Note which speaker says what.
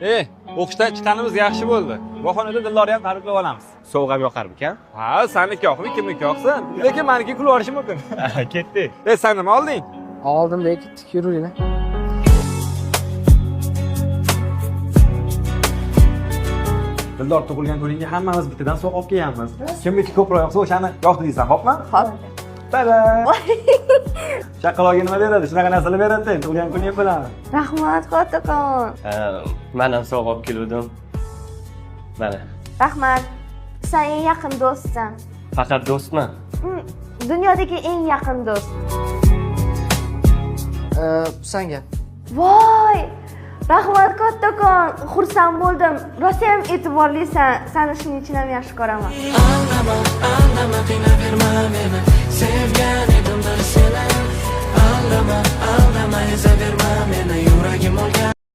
Speaker 1: O'qishdan chiqqanimiz yaxshi bo'ldi. Bog'xonada Dildorni ham tabriklab olamiz.
Speaker 2: Sovuq ham yoqarmikan?
Speaker 1: Ha, saniki yoqmi, kimniki yoqsin. Lekin meniki kulib olishi mumkin.
Speaker 2: Ketdik.
Speaker 1: Sen nima olding?
Speaker 3: Oldim da ketdik, yuringlar.
Speaker 1: Dildor tug'ilgan kuningga hammamiz bittadan sovg'a olib kelganmiz. Kimniki ko'proq yoqsa o'shani yoqdi deysan, xo'pmi?
Speaker 4: Xo'p.
Speaker 1: Tada! Chaqaloqqa nima beradi? Shunaqa narsalar beradi, tug'ilgan kuning bilan.
Speaker 4: Rahmat, Qo'rqoqon.
Speaker 2: Men ham sovg'a olib keldim. Mana.
Speaker 4: Rahmat. Sen eng yaqin do'stsan.
Speaker 2: Faqat do'stman.
Speaker 4: Dunyodagi eng yaqin do'st.
Speaker 3: Senga.
Speaker 4: Voy! Rahmat Qo'rqoqon. Xursand bo'ldim. Rosa ham e'tiborlisan. Seni shuning uchun ham yaxshi ko'raman.
Speaker 5: Aldama, qiynaverma meni. Sevgan edim bir seni. Aldama, ezaverma meni. Yuragim olgan